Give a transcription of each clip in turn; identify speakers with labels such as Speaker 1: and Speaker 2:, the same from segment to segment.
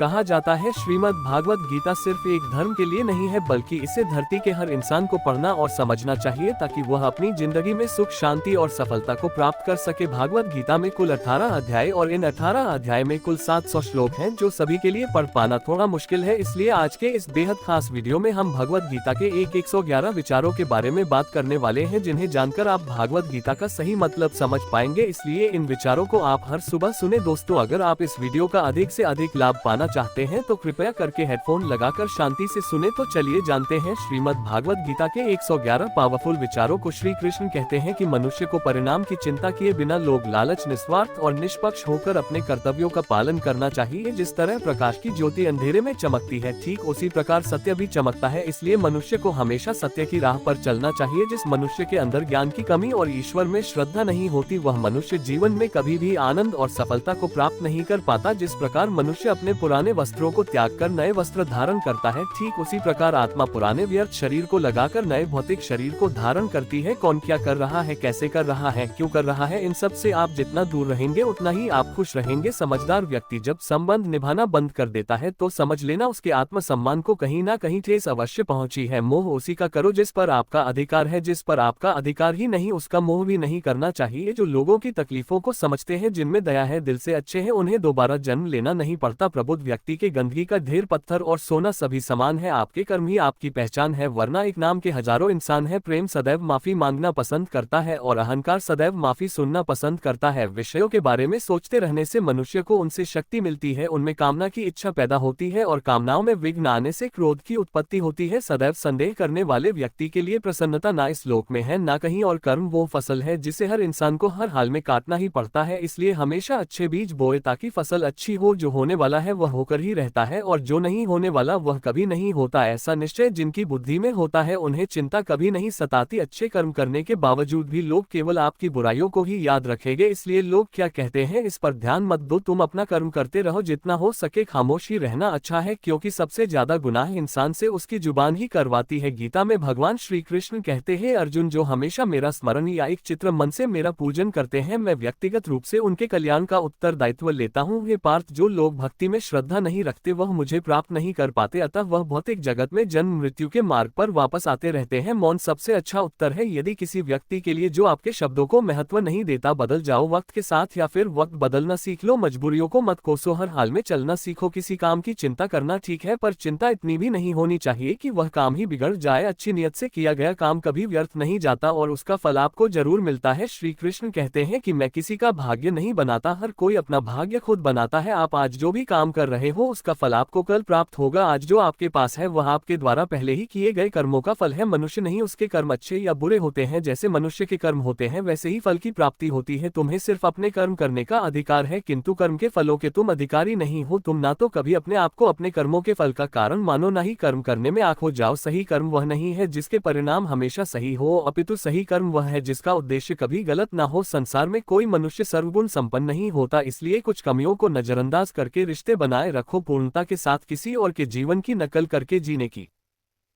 Speaker 1: कहा जाता है श्रीमद् भागवत गीता सिर्फ एक धर्म के लिए नहीं है, बल्कि इसे धरती के हर इंसान को पढ़ना और समझना चाहिए ताकि वह अपनी जिंदगी में सुख, शांति और सफलता को प्राप्त कर सके। भागवत गीता में कुल 18 अध्याय और इन 18 अध्याय में कुल 700 श्लोक हैं, जो सभी के लिए पढ़ पाना थोड़ा मुश्किल है। इसलिए आज के इस बेहद खास वीडियो में हम भगवत गीता के 111 विचारों के बारे में बात करने वाले हैं, जिन्हें जानकर आप भागवत गीता का सही मतलब समझ पाएंगे। इसलिए इन विचारों को आप हर सुबह सुने। दोस्तों, अगर आप इस वीडियो का अधिक से अधिक लाभ पाना चाहते हैं तो कृपया करके हेडफोन लगाकर शांति से सुने। तो चलिए जानते हैं श्रीमद् भागवत गीता के 111 पावरफुल विचारों को। श्री कृष्ण कहते हैं कि मनुष्य को परिणाम की चिंता किए बिना लोभ, लालच, निस्वार्थ और निष्पक्ष होकर अपने कर्तव्यों का पालन करना चाहिए। जिस तरह प्रकाश की ज्योति अंधेरे में चमकती है, ठीक उसी प्रकार सत्य भी चमकता है। इसलिए मनुष्य को हमेशा सत्य की राह पर चलना चाहिए। जिस मनुष्य के अंदर ज्ञान की कमी और ईश्वर में श्रद्धा नहीं होती, वह मनुष्य जीवन में कभी भी आनंद और सफलता को प्राप्त नहीं कर पाता। जिस प्रकार मनुष्य अपने पुराने वस्त्रों को त्याग कर नए वस्त्र धारण करता है, ठीक उसी प्रकार आत्मा पुराने व्यर्थ शरीर को लगाकर नए भौतिक शरीर को धारण करती है। कौन क्या कर रहा है, कैसे कर रहा है, क्यों कर रहा है, इन सब से आप जितना दूर रहेंगे उतना ही आप खुश रहेंगे। समझदार व्यक्ति जब संबंध निभाना बंद कर देता है तो समझ लेना उसके आत्म सम्मान को कहीं ना कहीं ठेस अवश्य पहुंची है। मोह उसी का करो जिस पर आपका अधिकार है। जिस पर आपका अधिकार ही नहीं, उसका मोह भी नहीं करना चाहिए। जो लोगों की तकलीफों को समझते हैं, जिनमें दया है, दिल से अच्छे हैं, उन्हें दोबारा जन्म लेना नहीं पड़ता। प्रबुद्ध व्यक्ति के गंदगी का ढेर पत्थर और सोना सभी समान है। आपके कर्म ही आपकी पहचान है, वरना एक नाम के हजारों इंसान है। प्रेम सदैव माफी मांगना पसंद करता है और अहंकार सदैव माफी सुनना पसंद करता है। विषयों के बारे में सोचते रहने से मनुष्य को उनसे शक्ति मिलती है, उनमें कामना की इच्छा पैदा होती है और कामनाओं में विघ्न आने से क्रोध की उत्पत्ति होती है। सदैव संदेह करने वाले व्यक्ति के लिए प्रसन्नता ना इस लोक में है ना कहीं और। कर्म वो फसल है जिसे हर इंसान को हर हाल में काटना ही पड़ता है। इसलिए हमेशा अच्छे बीज बोए ताकि फसल अच्छी हो। जो होने वाला है वह होकर ही रहता है और जो नहीं होने वाला वह कभी नहीं होता। ऐसा निश्चय जिनकी बुद्धि में होता है, उन्हें चिंता कभी नहीं सताती। अच्छे कर्म करने के बावजूद भी लोग केवल आपकी बुराइयों को ही याद रखेंगे। इसलिए लोग क्या कहते हैं इस पर ध्यान मत दो, तुम अपना कर्म करते रहो। जितना हो सके खामोश ही रहना अच्छा है, क्योंकि सबसे ज्यादा गुनाह इंसान से उसकी जुबान ही करवाती है। गीता में भगवान श्री कृष्ण कहते हैं, अर्जुन जो हमेशा मेरा स्मरण या एक चित्र मन से मेरा पूजन करते हैं, मैं व्यक्तिगत रूप से उनके कल्याण का उत्तरदायित्व लेता हूँ। हे पार्थ, जो लोग भक्ति में श्रद्धा नहीं रखते वह मुझे प्राप्त नहीं कर पाते, अतः वह भौतिक जगत में जन्म मृत्यु के मार्ग पर वापस आते रहते हैं। मौन सबसे अच्छा उत्तर है। यदि किसी व्यक्ति के लिए जो आपके शब्दों को महत्व नहीं देता, बदल जाओ वक्त के साथ या फिर वक्त बदलना सीख लो। मजबूरियों को मत कोसो, हर हाल में चलना सीखो। किसी काम की चिंता करना ठीक है, पर चिंता इतनी भी नहीं होनी चाहिए कि वह काम ही बिगड़ जाए। अच्छी नियत से किया गया काम कभी व्यर्थ नहीं जाता और उसका फल आपको जरूर मिलता है। श्री कृष्ण कहते हैं कि मैं किसी का भाग्य नहीं बनाता, हर कोई अपना भाग्य खुद बनाता है। आप आज जो भी काम कर रहे हो उसका फल आपको कल प्राप्त होगा। आज जो आपके पास है वह आपके द्वारा पहले ही किए गए कर्मों का फल है। मनुष्य नहीं उसके कर्म अच्छे या बुरे होते हैं, जैसे मनुष्य के कर्म होते हैं वैसे ही फल की प्राप्ति होती है। तुम्हें सिर्फ अपने कर्म करने का अधिकार है, किंतु कर्म के फलों के तुम अधिकारी नहीं हो। तुम ना तो कभी अपने आप को अपने कर्मों के फल का कारण मानो, ना ही कर्म करने में आँख हो जाओ। सही कर्म वह नहीं है जिसके परिणाम हमेशा सही हो, अपितु सही कर्म वह है जिसका उद्देश्य कभी गलत ना हो। संसार में कोई मनुष्य सर्वगुण संपन्न नहीं होता, इसलिए कुछ कमियों को नजरअंदाज करके रिश्ते बनाए रखो। पूर्णता के साथ किसी और के जीवन की नकल करके जीने की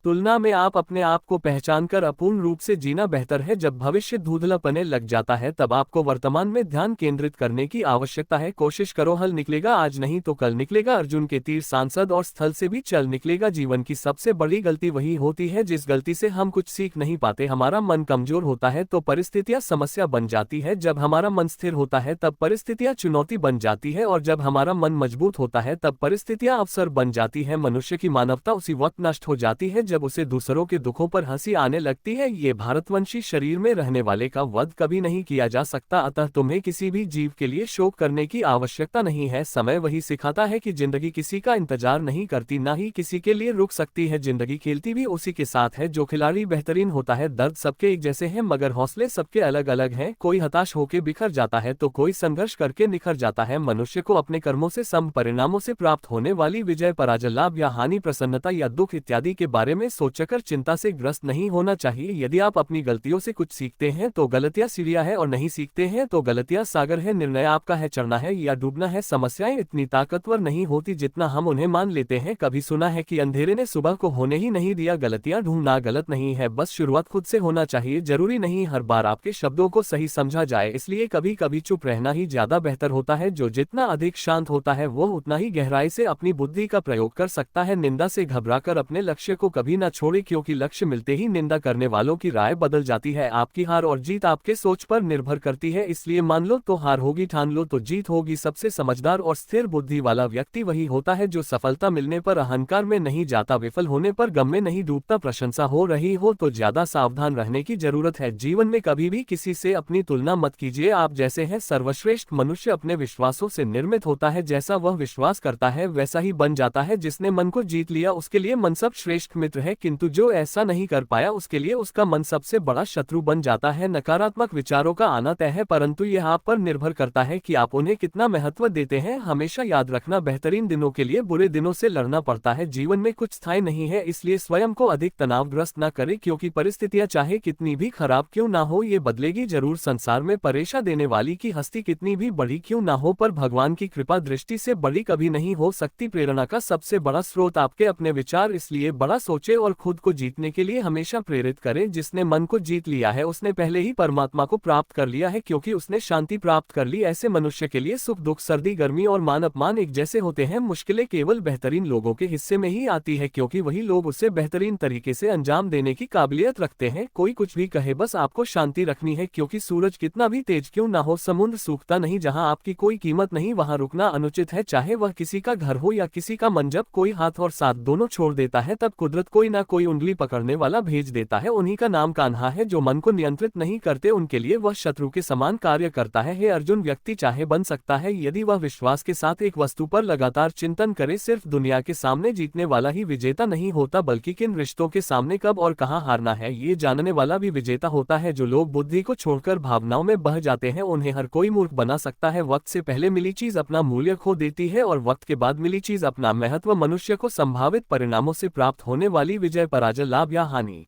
Speaker 1: तुलना में आप अपने आप को पहचानकर अपूर्ण रूप से जीना बेहतर है। जब भविष्य धुंधला पने लग जाता है तब आपको वर्तमान में ध्यान केंद्रित करने की आवश्यकता है। कोशिश करो, हल निकलेगा आज नहीं तो कल निकलेगा। अर्जुन के तीर सांसद और स्थल से भी चल निकलेगा। जीवन की सबसे बड़ी गलती वही होती है जिस गलती से हम कुछ सीख नहीं पाते। हमारा मन कमजोर होता है तो परिस्थितियां समस्या बन जाती है, जब हमारा मन स्थिर होता है तब परिस्थितियां चुनौती बन जाती है, और जब हमारा मन मजबूत होता है तब परिस्थितियां अवसर बन जाती है। मनुष्य की मानवता उसी वक्त नष्ट हो जाती है जब उसे दूसरों के दुखों पर हंसी आने लगती है। ये भारतवंशी शरीर में रहने वाले का वध कभी नहीं किया जा सकता, अतः तुम्हें किसी भी जीव के लिए शोक करने की आवश्यकता नहीं है। समय वही सिखाता है कि जिंदगी किसी का इंतजार नहीं करती, ना ही किसी के लिए रुक सकती है। जिंदगी खेलती भी उसी के साथ है जो खिलाड़ी बेहतरीन होता है। दर्द सबके एक जैसे हैं मगर हौसले सबके अलग अलग हैं। कोई हताश होकर बिखर जाता है तो कोई संघर्ष करके निखर जाता है। मनुष्य को अपने कर्मों से सम परिणामों से प्राप्त होने वाली विजय, पराजय, लाभ या हानि, प्रसन्नता या दुख इत्यादि के बारे में में सोचकर चिंता से ग्रस्त नहीं होना चाहिए। यदि आप अपनी गलतियों से कुछ सीखते हैं तो गलतियां सीढ़ियां है, और नहीं सीखते हैं तो गलतियां सागर है। निर्णय आपका है, चढ़ना है या डूबना है। समस्याएं इतनी ताकतवर नहीं होती जितना हम उन्हें मान लेते हैं। कभी सुना है कि अंधेरे ने सुबह को होने ही नहीं दिया। गलतियां ढूंढना गलत नहीं है, बस शुरुआत खुद से होना चाहिए। जरूरी नहीं हर बार आपके शब्दों को सही समझा जाए, इसलिए कभी कभी चुप रहना ही ज्यादा बेहतर होता है। जो जितना अधिक शांत होता है वो उतना ही गहराई से अपनी बुद्धि का प्रयोग कर सकता है। निंदा से घबराकर अपने लक्ष्य को कभी न छोड़े, क्योंकि लक्ष्य मिलते ही निंदा करने वालों की राय बदल जाती है। आपकी हार और जीत आपके सोच पर निर्भर करती है, इसलिए मान लो तो हार होगी, ठान लो तो जीत होगी। सबसे समझदार और स्थिर बुद्धि वाला व्यक्ति वही होता है जो सफलता मिलने पर अहंकार में नहीं जाता, विफल होने पर गम में नहीं डूबता। प्रशंसा हो रही हो तो ज्यादा सावधान रहने की जरूरत है। जीवन में कभी भी किसी से अपनी तुलना मत कीजिए। आप जैसे हैं सर्वश्रेष्ठ। मनुष्य अपने विश्वासों से निर्मित होता है, जैसा वह विश्वास करता है वैसा ही बन जाता है। जिसने मन को जीत लिया उसके लिए मन सब श्रेष्ठ मित्र है, किंतु जो ऐसा नहीं कर पाया उसके लिए उसका मन सबसे बड़ा शत्रु बन जाता है। नकारात्मक विचारों का आना तय है, परंतु यह आप पर निर्भर करता है कि आप उन्हें कितना महत्व देते हैं। हमेशा याद रखना, बेहतरीन दिनों के लिए बुरे दिनों से लड़ना पड़ता है। जीवन में कुछ स्थायी नहीं है, इसलिए स्वयं को अधिक तनावग्रस्त न करें, क्योंकि परिस्थितियां चाहे कितनी भी खराब क्यों ना हो ये बदलेगी जरूर। संसार में परेशान देने वाली की हस्ती कितनी भी बड़ी क्यों ना हो, पर भगवान की कृपा दृष्टि से बड़ी कभी नहीं हो सकती। प्रेरणा का सबसे बड़ा स्रोत आपके अपने विचार, इसलिए बड़ा सोचे और खुद को जीतने के लिए हमेशा प्रेरित करें। जिसने मन को जीत लिया है उसने पहले ही परमात्मा को प्राप्त कर लिया है, क्योंकि उसने शांति प्राप्त कर ली। ऐसे मनुष्य के लिए सुख दुख, सर्दी गर्मी और मान अपमान एक जैसे होते हैं। मुश्किलें केवल बेहतरीन लोगों के हिस्से में ही आती है, क्योंकि वही लोग उसे बेहतरीन तरीके से अंजाम देने की काबिलियत रखते हैं। कोई कुछ भी कहे, बस आपको शांति रखनी है, क्योंकि सूरज कितना भी तेज क्यों ना हो समुद्र सूखता नहीं। जहां आपकी कोई कीमत नहीं वहां रुकना अनुचित है, चाहे वह किसी का घर हो या किसी का मन। जब कोई हाथ और साथ दोनों छोड़ देता है तब कुदरत कोई ना कोई उंगली पकड़ने वाला भेज देता है। उन्हीं का नाम कान्हा है। जो मन को नियंत्रित नहीं करते उनके लिए वह शत्रु के समान कार्य करता है। हे अर्जुन, व्यक्ति चाहे बन सकता है यदि वह विश्वास के साथ एक वस्तु पर लगातार चिंतन करे। सिर्फ दुनिया के सामने जीतने वाला ही विजेता नहीं होता, बल्कि किन रिश्तों के सामने कब और कहां हारना है ये जानने वाला भी विजेता होता है। जो लोग बुद्धि को छोड़कर भावनाओं में बह जाते हैं उन्हें हर कोई मूर्ख बना सकता है। वक्त से पहले मिली चीज अपना मूल्य खो देती है और वक्त के बाद मिली चीज अपना महत्व। मनुष्य को संभावित परिणामों से प्राप्त होने वाली विजय, पराजय, लाभ या हानि,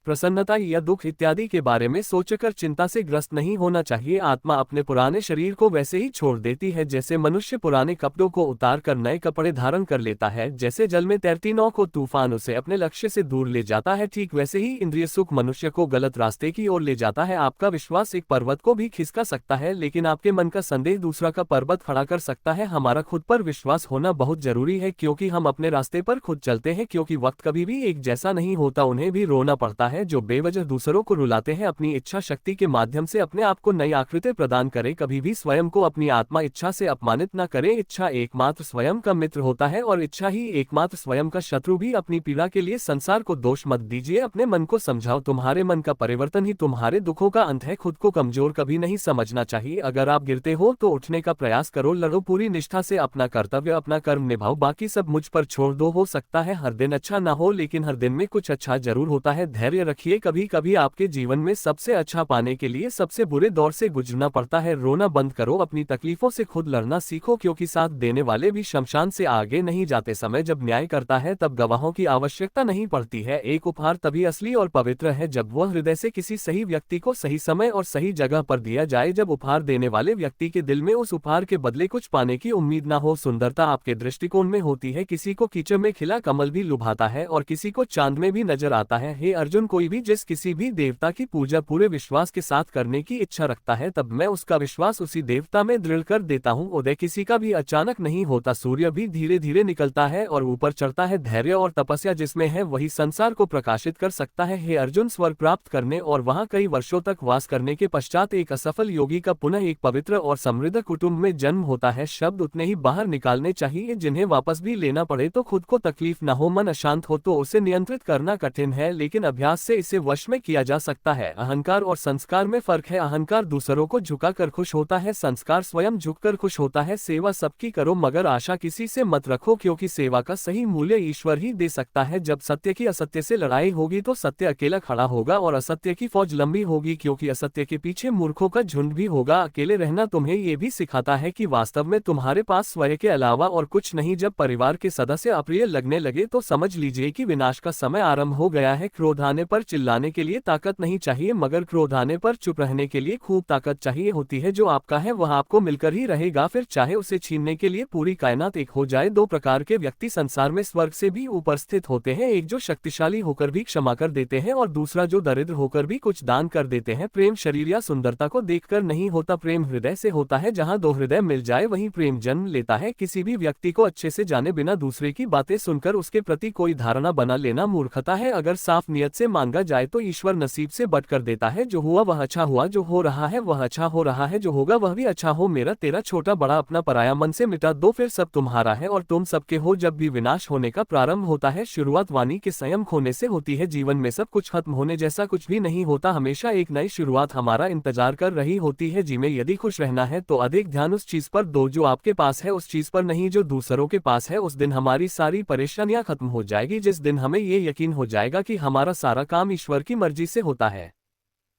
Speaker 1: प्रसन्नता या दुख इत्यादि के बारे में सोचकर चिंता से ग्रस्त नहीं होना चाहिए। आत्मा अपने पुराने शरीर को वैसे ही छोड़ देती है जैसे मनुष्य पुराने कपड़ों को उतार कर नए कपड़े धारण कर लेता है। जैसे जल में तैरती नाव को तूफान उसे अपने लक्ष्य से दूर ले जाता है, ठीक वैसे ही इंद्रिय सुख मनुष्य को गलत रास्ते की ओर ले जाता है। आपका विश्वास एक पर्वत को भी खिसका सकता है, लेकिन आपके मन का संदेह दूसरा का पर्वत खड़ा कर सकता है। हमारा खुद पर विश्वास होना बहुत जरूरी है, क्योंकि हम अपने रास्ते पर खुद चलते हैं। क्योंकि वक्त कभी भी एक जैसा नहीं होता, उन्हें भी रोना पड़ता है। जो बेवजह दूसरों को रुलाते हैं अपनी इच्छा शक्ति के माध्यम से अपने आप को नई आकृति प्रदान करें। कभी भी स्वयं को अपनी आत्मा इच्छा से अपमानित न करें। इच्छा एकमात्र स्वयं का मित्र होता है और इच्छा ही एकमात्र स्वयं का शत्रु भी। अपनी पीड़ा के लिए संसार को दोष मत दीजिए, अपने मन को समझाओ। तुम्हारे मन का परिवर्तन ही तुम्हारे दुखों का अंत है। खुद को कमजोर कभी नहीं समझना चाहिए। अगर आप गिरते हो तो उठने का प्रयास करो, लड़ो पूरी निष्ठा से अपना कर्तव्य, अपना कर्म निभाओ, बाकी सब मुझ पर छोड़ दो। हो सकता है हर दिन अच्छा ना हो, लेकिन हर दिन में कुछ अच्छा जरूर होता है। धैर्य रखिए, कभी कभी आपके जीवन में सबसे अच्छा पाने के लिए सबसे बुरे दौर से गुजरना पड़ता है। रोना बंद करो, अपनी तकलीफों से खुद लड़ना सीखो, क्योंकि साथ देने वाले भी शमशान से आगे नहीं जाते। समय जब न्याय करता है तब गवाहों की आवश्यकता नहीं पड़ती है। एक उपहार तभी असली और पवित्र है जब वह हृदय से किसी सही व्यक्ति को सही समय और सही जगह पर दिया जाए। जब उपहार देने वाले व्यक्ति के दिल में उस उपहार के बदले कुछ पाने की उम्मीद ना हो। सुंदरता आपके दृष्टिकोण में होती है। किसी को कीचड़ में खिला कमल भी लुभाता है और किसी को चांद में भी नजर आता है। हे अर्जुन, कोई भी जिस किसी भी देवता की पूजा पूरे विश्वास के साथ करने की इच्छा रखता है, तब मैं उसका विश्वास उसी देवता में दृढ़ कर देता हूँ। उदय किसी का भी अचानक नहीं होता, सूर्य भी धीरे धीरे निकलता है और ऊपर चढ़ता है। धैर्य और तपस्या जिसमें है वही संसार को प्रकाशित कर सकता है। हे अर्जुन, स्वर्ग प्राप्त करने और वहाँ कई वर्षों तक वास करने के पश्चात एक असफल योगी का पुनः एक पवित्र और समृद्ध कुटुंब में जन्म होता है। शब्द उतने ही बाहर निकालने चाहिए जिन्हें वापस भी लेना पड़े तो खुद को तकलीफ न हो। मन अशांत हो तो उसे नियंत्रित करना कठिन है, लेकिन अभ्यास विश्वास से इसे वश में किया जा सकता है। अहंकार और संस्कार में फर्क है। अहंकार दूसरों को झुकाकर खुश होता है, संस्कार स्वयं झुककर खुश होता है। सेवा सबकी करो मगर आशा किसी से मत रखो, क्योंकि सेवा का सही मूल्य ईश्वर ही दे सकता है। जब सत्य की असत्य से लड़ाई होगी तो सत्य अकेला खड़ा होगा और असत्य की फौज लंबी होगी, क्योंकि असत्य के पीछे मूर्खों का झुंड भी होगा। अकेले रहना तुम्हें ये भी सिखाता है कि वास्तव में तुम्हारे पास स्वयं के अलावा और कुछ नहीं। जब परिवार के सदस्य अप्रिय लगने लगे तो समझ लीजिए कि विनाश का समय आरंभ हो गया है। क्रोध आने पर चिल्लाने के लिए ताकत नहीं चाहिए, मगर क्रोध आने पर चुप रहने के लिए खूब ताकत चाहिए होती है। जो आपका है वह आपको मिलकर ही रहेगा, फिर चाहे उसे छीनने के लिए पूरी कायनात एक हो जाए। दो प्रकार के व्यक्ति संसार में स्वर्ग से भी ऊपर स्थित होते हैं, एक जो शक्तिशाली होकर भी क्षमा कर देते हैं और दूसरा जो दरिद्र होकर भी कुछ दान कर देते हैं। प्रेम शरीर या सुंदरता को देखकर नहीं होता, प्रेम हृदय से होता है। जहाँ दो हृदय मिल जाए वहीं प्रेम जन्म लेता है। किसी भी व्यक्ति को अच्छे से जाने बिना दूसरे की बातें सुनकर उसके प्रति कोई धारणा बना लेना मूर्खता है। अगर साफ नियत से मांगा जाए तो ईश्वर नसीब से बट कर देता है। जो हुआ वह अच्छा हुआ, जो हो रहा है वह अच्छा हो रहा है, जो होगा वह भी अच्छा हो। मेरा तेरा छोटा बड़ा अपना पराया मन से मिटा दो, फिर सब तुम्हारा है और तुम सबके हो। जब भी विनाश होने का प्रारंभ होता है, शुरुआत वाणी के संयम खोने से होती है। जीवन में सब कुछ खत्म होने जैसा कुछ भी नहीं होता, हमेशा एक नई शुरुआत हमारा इंतजार कर रही होती है। जी में यदि खुश रहना है तो अधिक ध्यान उस चीज पर दो जो आपके पास है, उस चीज पर नहीं जो दूसरों के पास है। उस दिन हमारी सारी परेशानियां खत्म हो जाएगी, जिस दिन हमें ये यकीन हो जाएगा कि हमारा सारा काम ईश्वर की मर्जी से होता है।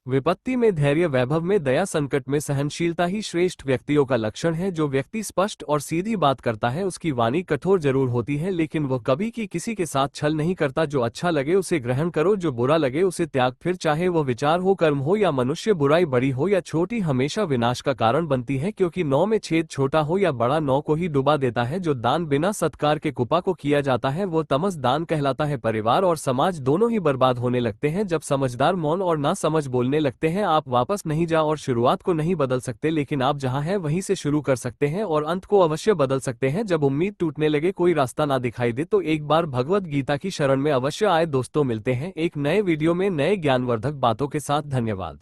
Speaker 1: विपत्ति में धैर्य, वैभव में दया, संकट में सहनशीलता ही श्रेष्ठ व्यक्तियों का लक्षण है। जो व्यक्ति स्पष्ट और सीधी बात करता है उसकी वाणी कठोर जरूर होती है, लेकिन वह कभी की किसी के साथ छल नहीं करता। जो अच्छा लगे उसे ग्रहण करो, जो बुरा लगे उसे त्याग। फिर चाहे वह विचार हो, कर्म हो या मनुष्य, बुराई बड़ी हो या छोटी, हमेशा विनाश का कारण बनती है, क्योंकि नौ में छेद छोटा हो या बड़ा नौ को ही डुबा देता है। जो दान बिना सत्कार के कुपा को किया जाता है वो तमस दान कहलाता है। परिवार और समाज दोनों ही बर्बाद होने लगते हैं जब समझदार मौन और ना समझ बोलने लगते हैं। आप वापस नहीं जा और शुरुआत को नहीं बदल सकते, लेकिन आप जहां हैं वहीं से शुरू कर सकते हैं और अंत को अवश्य बदल सकते हैं। जब उम्मीद टूटने लगे, कोई रास्ता ना दिखाई दे, तो एक बार भगवत गीता की शरण में अवश्य आए। दोस्तों, मिलते हैं एक नए वीडियो में नए ज्ञानवर्धक बातों के साथ। धन्यवाद।